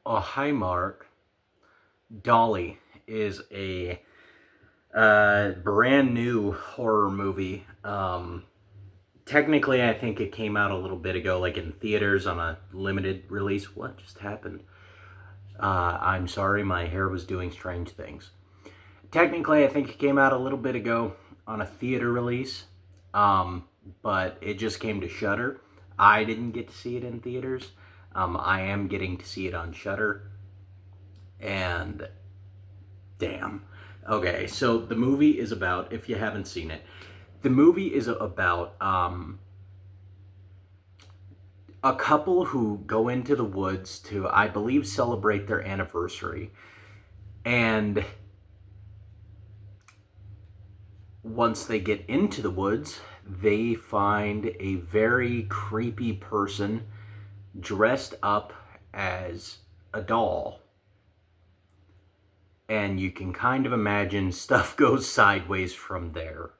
Oh, hi, Mark. Dolly is a brand new horror movie. Technically, I think it came out a little bit ago, like in theaters on a limited release. What just happened? I'm sorry, my hair was doing strange things. Technically, I think it came out a little bit ago on a theater release, um, but it just came to Shudder. I didn't get to see it in theaters. I am getting to see it on Shudder, and damn. Okay, so the movie is about, if you haven't seen it, the movie is about a couple who go into the woods to, I believe, celebrate their anniversary. And once they get into the woods, they find a very creepy person dressed up as a doll. And you can kind of imagine stuff goes sideways from there.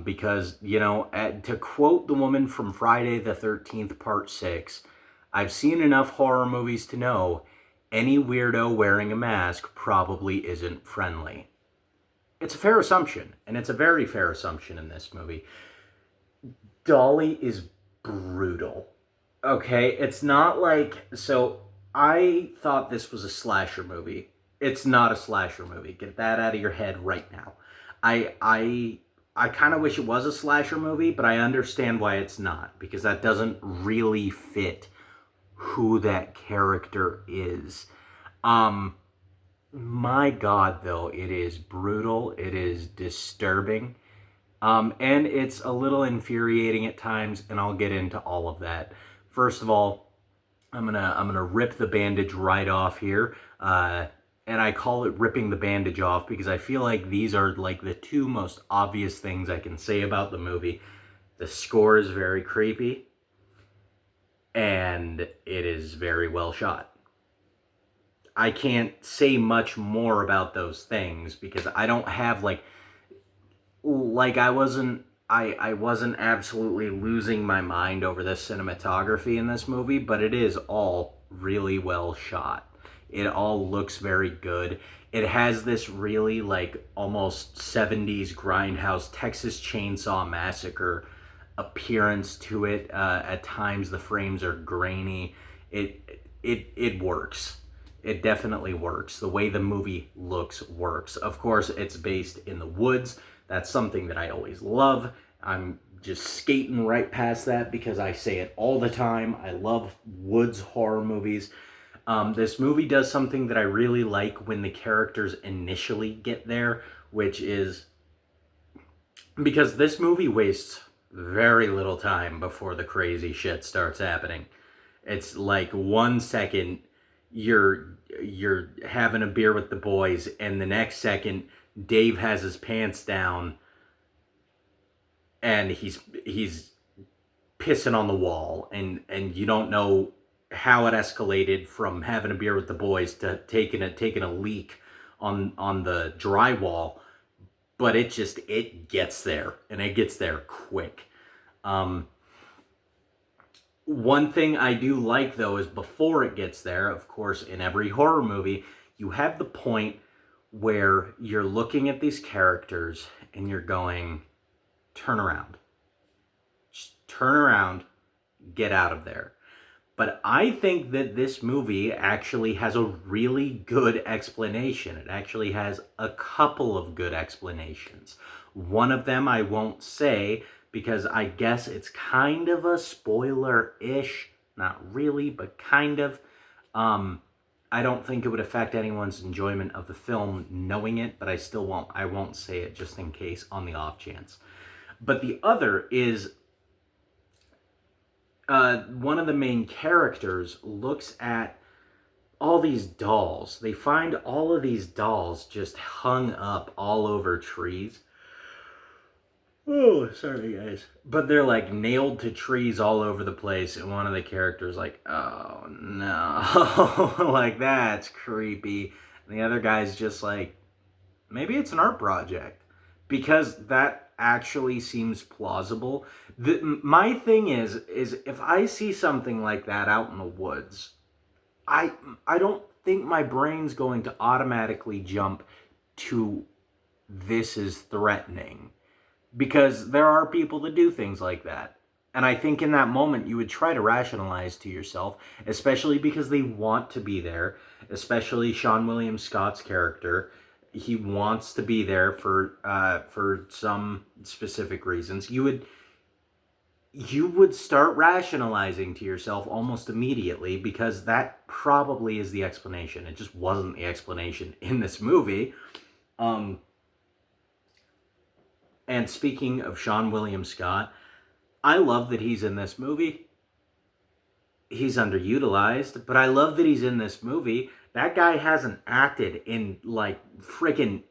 Because, to quote the woman from Friday the 13th, Part 6, I've seen enough horror movies to know any weirdo wearing a mask probably isn't friendly. It's a fair assumption, and it's a very fair assumption in this movie. Dolly is brutal. Okay, it's not like. So, I thought this was a slasher movie. It's not a slasher movie. Get that out of your head right now. I I I kind of wish it was a slasher movie, but I understand why it's not because that doesn't really fit who that character is. Um my god though, it is brutal, it is disturbing. And it's a little infuriating at times, and I'll get into all of that. First of all, I'm gonna rip the bandage right off here. And I call it ripping the bandage off because I feel like these are like the two most obvious things I can say about the movie. The score is very creepy, and it is very well shot. I can't say much more about those things because I don't have like I wasn't absolutely losing my mind over the cinematography in this movie, but it is all really well shot. It all looks very good. It has this really like almost 70s grindhouse Texas Chainsaw Massacre appearance to it. At times the frames are grainy. It works. It definitely works. The way the movie looks works. Of course, it's based in the woods. That's something that I always love. I'm just skating right past that because I say it all the time. I love woods horror movies. This movie does something that I really like when the characters initially get there, which is because this movie wastes very little time before the crazy shit starts happening. It's like 1 second you're having a beer with the boys, and the next second Dave has his pants down and he's pissing on the wall, and you don't know how it escalated from having a beer with the boys to taking a leak on the drywall, but it gets there, and it gets there quick. Um, One thing I do like though is before it gets there, of course, in every horror movie, you have the point where you're looking at these characters and you're going, turn around. Just turn around, get out of there. But I think that this movie actually has a really good explanation. It actually has a couple of good explanations. One of them I won't say because I guess it's kind of a spoiler-ish. Not really, but kind of. Um, I don't think it would affect anyone's enjoyment of the film knowing it, but I won't say it just in case on the off chance. But the other is one of the main characters looks at all these dolls. They find all of these dolls just hung up all over trees. Oh, sorry guys. But they're like nailed to trees all over the place, and one of the characters like, oh no, like that's creepy. And the other guy's just like, maybe it's an art project because that actually seems plausible. My thing is if I see something like that out in the woods, I I don't think my brain's going to automatically jump to this is threatening, because there are people that do things like that. And I think in that moment you would try to rationalize to yourself, especially because they want to be there, especially Sean William Scott's character. He wants to be there for some specific reasons. You would start rationalizing to yourself almost immediately, because that probably is the explanation. It just wasn't the explanation in this movie. Um, and speaking of Sean William Scott, I love that he's in this movie. He's underutilized, but I love that he's in this movie. That guy hasn't acted in like freaking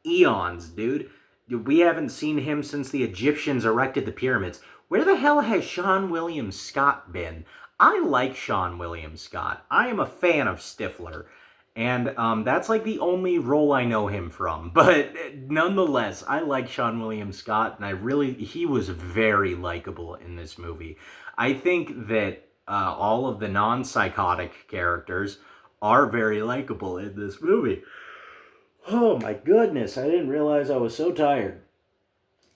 eons, dude. We haven't seen him since the Egyptians erected the pyramids. Where the hell has Sean William Scott been? I like Sean William Scott. I am a fan of Stifler. And that's like the only role I know him from. But nonetheless, I like Sean William Scott, and he was very likable in this movie. I think that all of the non-psychotic characters are very likable in this movie. Oh my goodness, I didn't realize I was so tired.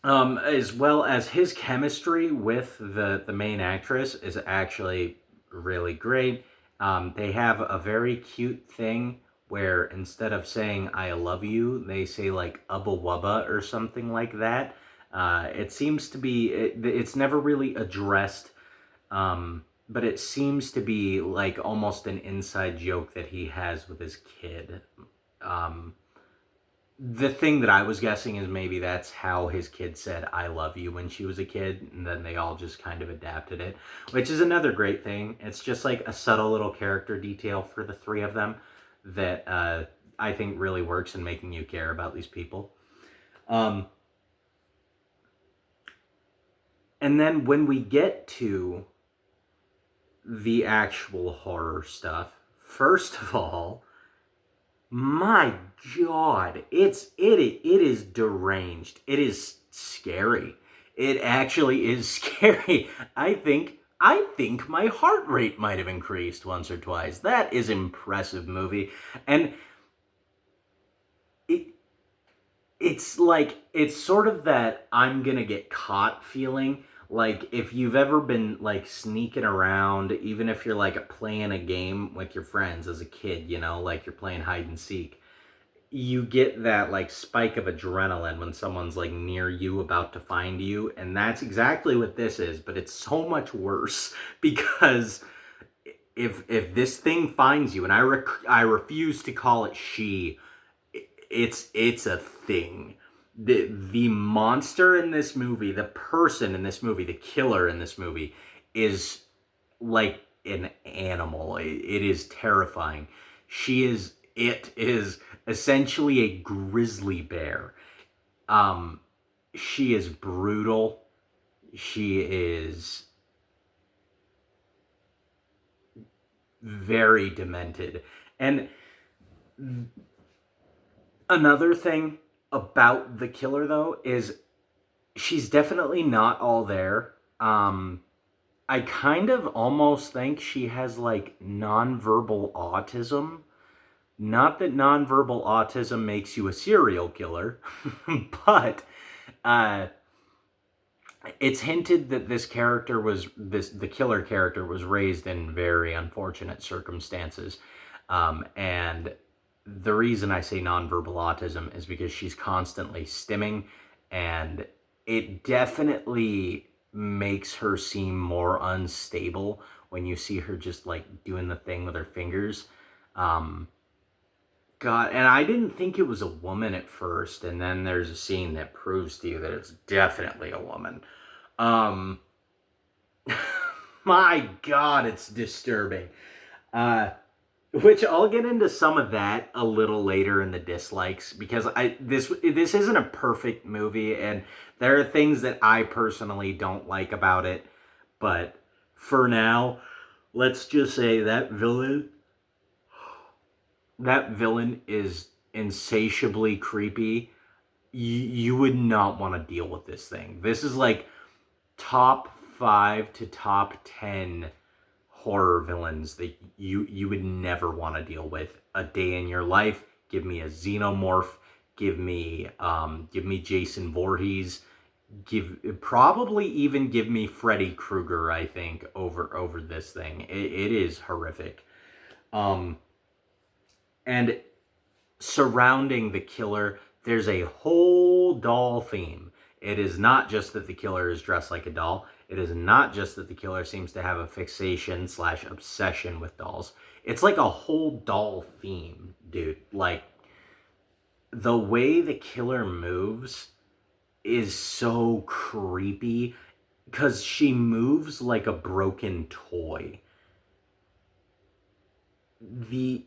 As well as his chemistry with the main actress is actually really great. They have a very cute thing where instead of saying "I love you," they say like "ubba wubba" or something like that. It seems to be it's never really addressed, but it seems to be like almost an inside joke that he has with his kid. Um, the thing that I was guessing is maybe that's how his kid said "I love you" when she was a kid, and then they all just kind of adapted it, which is another great thing. It's just like a subtle little character detail for the three of them that I think really works in making you care about these people. Um, and then when we get to the actual horror stuff, first of all, my God, it is deranged. It is scary. It actually is scary. I think my heart rate might have increased once or twice. That is impressive movie. And it it's sort of that I'm gonna get caught feeling. Like if you've ever been like sneaking around, even if you're like playing a game with your friends as a kid, like you're playing hide and seek, you get that like spike of adrenaline when someone's like near you about to find you, and that's exactly what this is, but it's so much worse because if this thing finds you, and I refuse to call it she, it's a thing. The monster in this movie, the person in this movie, the killer in this movie is like an animal. It is terrifying. It is essentially a grizzly bear. She is brutal. She is very demented. And another thing about the killer, though, is she's definitely not all there. I kind of almost think she has like nonverbal autism. Not that nonverbal autism makes you a serial killer, but uh, it's hinted that the killer character was raised in very unfortunate circumstances. And the reason I say nonverbal autism is because she's constantly stimming, and it definitely makes her seem more unstable when you see her just like doing the thing with her fingers. Um, God, and I didn't think it was a woman at first, and then there's a scene that proves to you that it's definitely a woman. Um, my God, it's disturbing. Uh, which I'll get into some of that a little later in the dislikes, because this isn't a perfect movie, and there are things that I personally don't like about it. But for now, let's just say that villain is insatiably creepy. You would not want to deal with this thing. This is like top 5 to top 10 horror villains that you would never want to deal with a day in your life. Give me a xenomorph. Give me Jason Voorhees. Probably even give me Freddy Krueger. I think over this thing. It is horrific. Um, and surrounding the killer, there's a whole doll theme. It is not just that the killer is dressed like a doll. It is not just that the killer seems to have a fixation slash obsession with dolls. It's like a whole doll theme, dude. Like, the way the killer moves is so creepy because she moves like a broken toy. The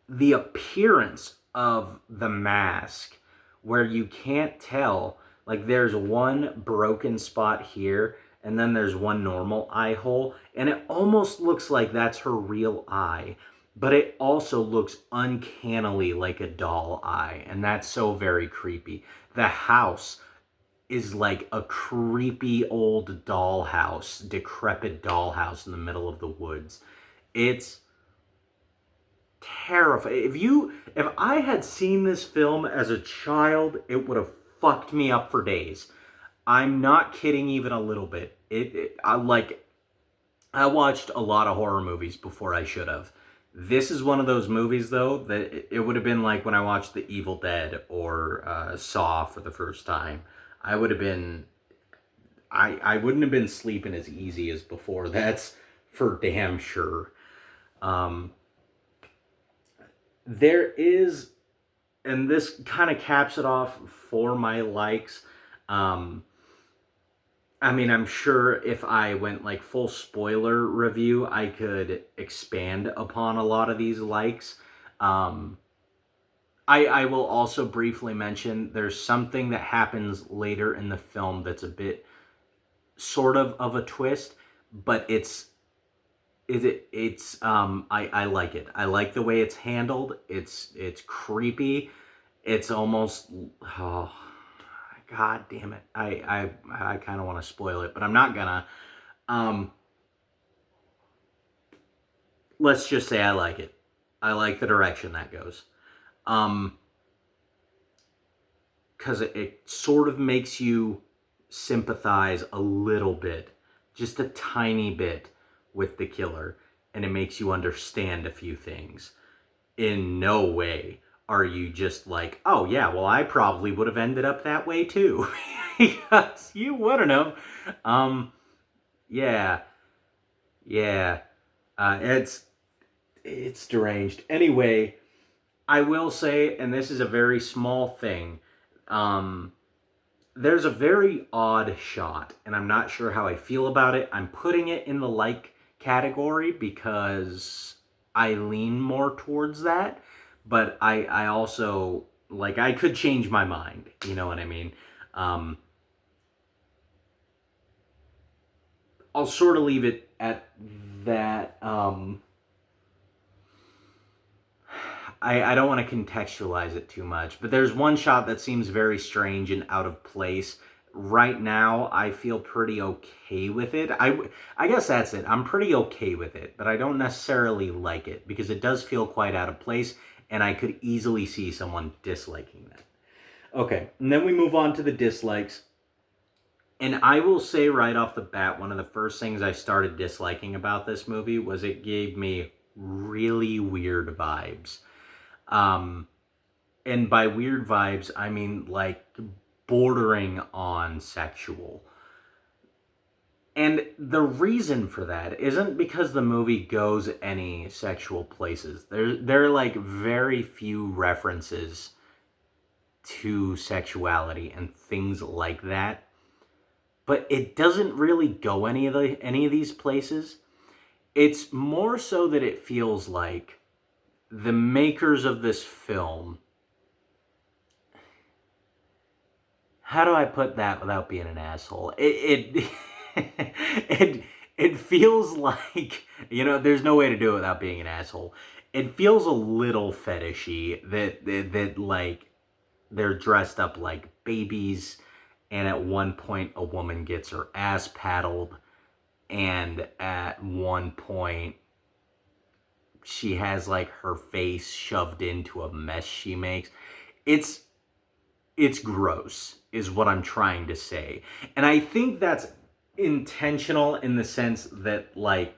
the appearance of the mask, where you can't tell, like there's one broken spot here and then there's one normal eye hole, and it almost looks like that's her real eye, but it also looks uncannily like a doll eye, and that's so very creepy. The house is like a creepy old dollhouse, decrepit dollhouse in the middle of the woods. It's terrifying. If I had seen this film as a child, it would have fucked me up for days. I'm not kidding even a little bit. I watched a lot of horror movies before I should have. This is one of those movies though that it would have been like when I watched The Evil Dead or Saw for the first time. I would have been I wouldn't have been sleeping as easy as before. That's for damn sure. Um, there is, and this kind of caps it off for my likes. Um, I mean, I'm sure if I went like full spoiler review, I could expand upon a lot of these likes. Um, I will also briefly mention there's something that happens later in the film that's a bit sort of a twist, but I like it. I like the way it's handled. It's creepy. It's almost, oh god damn it. I kind of want to spoil it, but I'm not gonna. Um let's just say I like it. I like the direction that goes. Um cuz it sort of makes you sympathize a little bit, just a tiny bit, with the killer, and it makes you understand a few things. In no way are you just like, oh yeah, well I probably would have ended up that way too. Because you wouldn't have. Um, yeah, yeah. It's deranged. Anyway, I will say, and this is a very small thing, um, there's a very odd shot, and I'm not sure how I feel about it. I'm putting it in the like category because I lean more towards that, but I also, like, I could change my mind. You know what I mean? Um, I'll sort of leave it at that. I don't want to contextualize it too much, but there's one shot that seems very strange and out of place. Right now, I feel pretty okay with it. I guess that's it. I'm pretty okay with it, but I don't necessarily like it because it does feel quite out of place, and I could easily see someone disliking that. Okay, and then we move on to the dislikes. And I will say right off the bat, one of the first things I started disliking about this movie was it gave me really weird vibes. Um, and by weird vibes, I mean like bordering on sexual. And the reason for that isn't because the movie goes any sexual places. There are like very few references to sexuality and things like that. But it doesn't really go any of these places. It's more so that it feels like the makers of this film, how do I put that without being an asshole? It feels like, there's no way to do it without being an asshole. It feels a little fetishy that like they're dressed up like babies, and at one point a woman gets her ass paddled, and at one point she has like her face shoved into a mess she makes. It's it's gross is what I'm trying to say. And I think that's intentional in the sense that like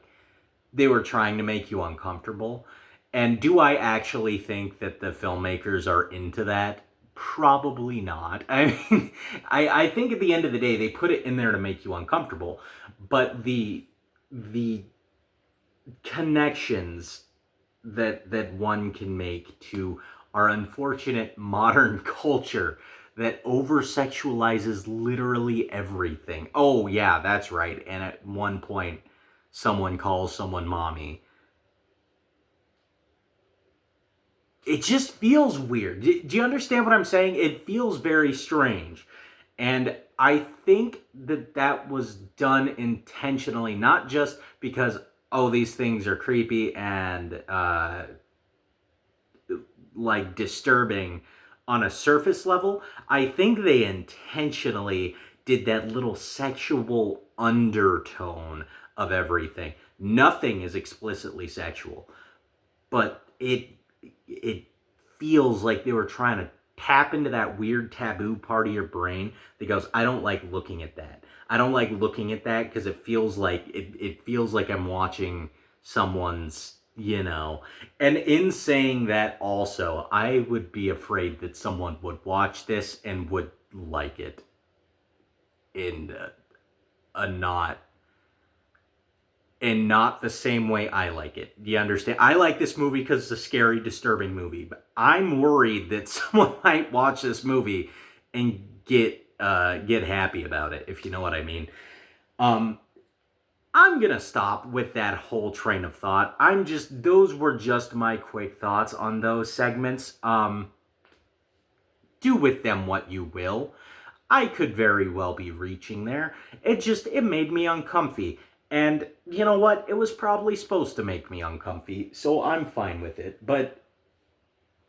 they were trying to make you uncomfortable. And do I actually think that the filmmakers are into that? Probably not. I mean, I think at the end of the day they put it in there to make you uncomfortable, but the connections that one can make to our unfortunate modern culture that over sexualizes literally everything. Oh yeah, that's right. And at one point someone calls someone mommy. It just feels weird. Do you understand what I'm saying? It feels very strange. And I think that that was done intentionally, not just because, oh, these things are creepy and like disturbing on a surface level. I think they intentionally did that little sexual undertone of everything. Nothing is explicitly sexual, but it feels like they were trying to tap into that weird taboo part of your brain that goes, I don't like looking at that. I don't like looking at that because it feels like I'm watching someone's, you know. And in saying that also, I would be afraid that someone would watch this and would like it in a not and not the same way I like it. Do you understand? I like this movie because it's a scary, disturbing movie, but I'm worried that someone might watch this movie and get happy about it, if you know what I mean. Um, I'm gonna stop with that whole train of thought. Those were just my quick thoughts on those segments. Do with them what you will. I could very well be reaching there. It made me uncomfy. And you know what? It was probably supposed to make me uncomfy, so I'm fine with it. But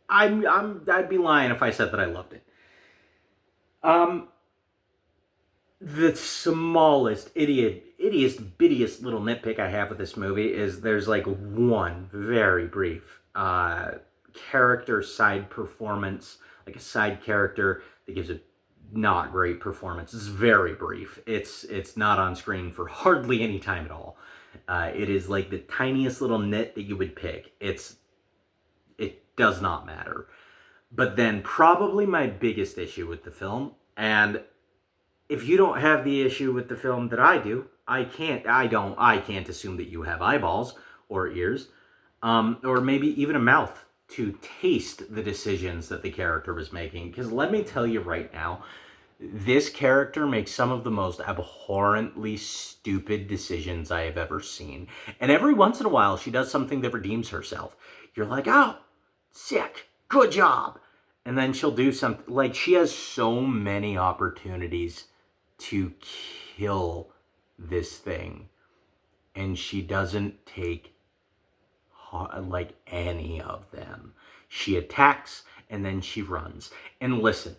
I'd be lying if I said that I loved it. Um, the smallest bittiest little nitpick I have with this movie is there's like one very brief character side performance, like a side character that gives a not great performance. It's very brief. It's not on screen for hardly any time at all. It is like the tiniest little nit that you would pick. It does not matter. But then probably my biggest issue with the film, and if you don't have the issue with the film that I do, I can't assume that you have eyeballs or ears, or maybe even a mouth to taste the decisions that the character was making. Because let me tell you right now, this character makes some of the most abhorrently stupid decisions I have ever seen. And every once in a while, she does something that redeems herself. You're like, oh, sick, good job. And then she'll do something, like she has so many opportunities to kill this thing. And she doesn't take like any of them. She attacks and then she runs. And listen,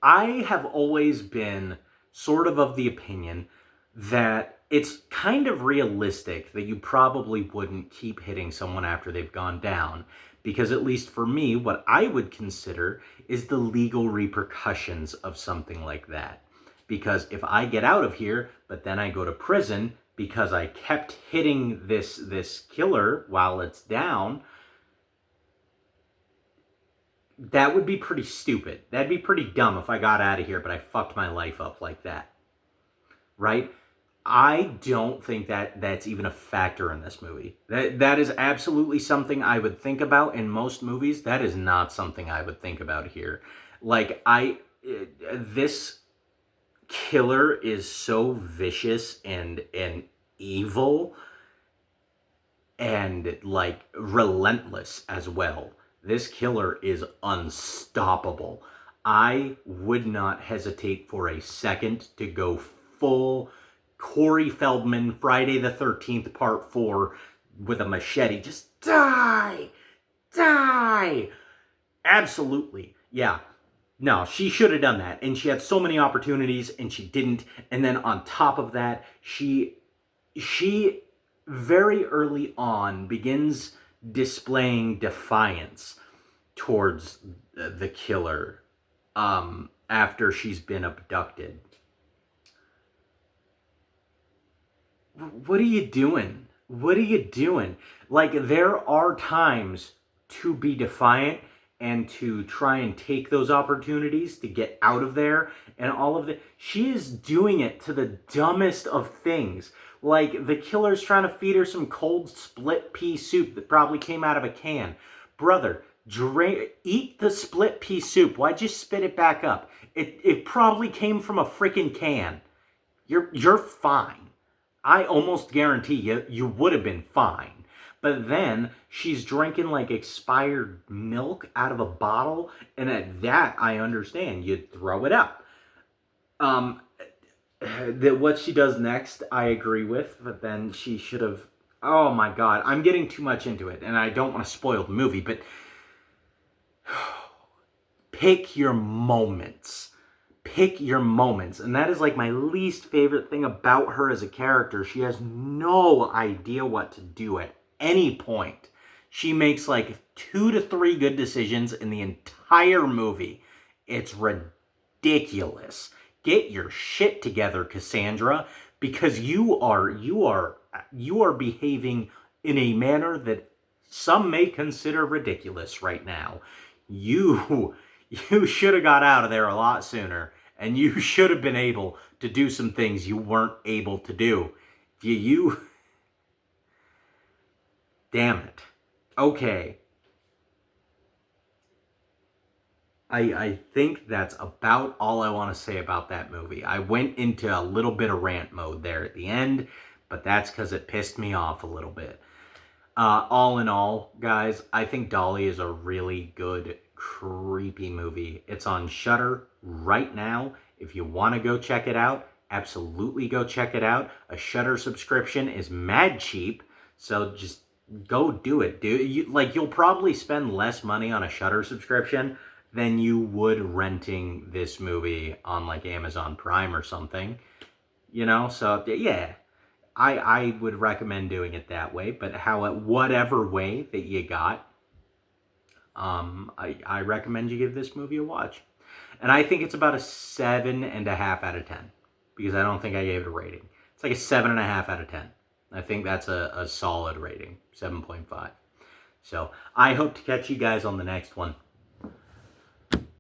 I have always been sort of the opinion that it's kind of realistic that you probably wouldn't keep hitting someone after they've gone down. Because at least for me, what I would consider is the legal repercussions of something like that. Because if I get out of here, but then I go to prison because I kept hitting this killer while it's down, that would be pretty stupid. That'd be pretty dumb if I got out of here, but I fucked my life up like that. Right? I don't think that that's even a factor in this movie. That is absolutely something I would think about in most movies. That is not something I would think about here. Like this killer is so vicious and evil and like relentless as well. This killer is unstoppable. I would not hesitate for a second to go full Corey Feldman, Friday the 13th, Part 4, with a machete. Just die! Die! Absolutely. Yeah. No, she should have done that. And she had so many opportunities and she didn't. And then on top of that, she very early on begins displaying defiance towards the killer after she's been abducted. What are you doing? What are you doing? Like, there are times to be defiant and to try and take those opportunities to get out of there and all of the. She is doing it to the dumbest of things. Like, the killer's trying to feed her some cold split pea soup that probably came out of a can. Brother, eat the split pea soup. Why'd you spit it back up? It probably came from a freaking can. You're fine. I almost guarantee you would have been fine. But then she's drinking like expired milk out of a bottle, and at that I understand you'd throw it up. Um, that what she does next, I agree with, but then she should have. Oh my god, I'm getting too much into it, and I don't want to spoil the movie, but pick your moments. Pick your moments. And that is like my least favorite thing about her as a character. She has no idea what to do at any point. She makes like 2 to 3 good decisions in the entire movie. It's ridiculous. Get your shit together, Cassandra, because you are behaving in a manner that some may consider ridiculous right now. You should have got out of there a lot sooner, and you should have been able to do some things you weren't able to do. Damn it. Okay. I think that's about all I want to say about that movie. I went into a little bit of rant mode there at the end, but that's because it pissed me off a little bit. All in all, guys, I think Dolly is a really good, creepy movie. It's on Shudder right now. If you want to go check it out, absolutely go check it out. A Shudder subscription is mad cheap, so just go do it, dude. You'll probably spend less money on a Shudder subscription than you would renting this movie on like Amazon Prime or something. So yeah. I would recommend doing it that way, but whatever way that you got, I recommend you give this movie a watch. And I think it's about a 7.5 out of 10, because I don't think I gave it a rating. It's like a 7.5 out of 10. I think that's a solid rating, 7.5. So I hope to catch you guys on the next one.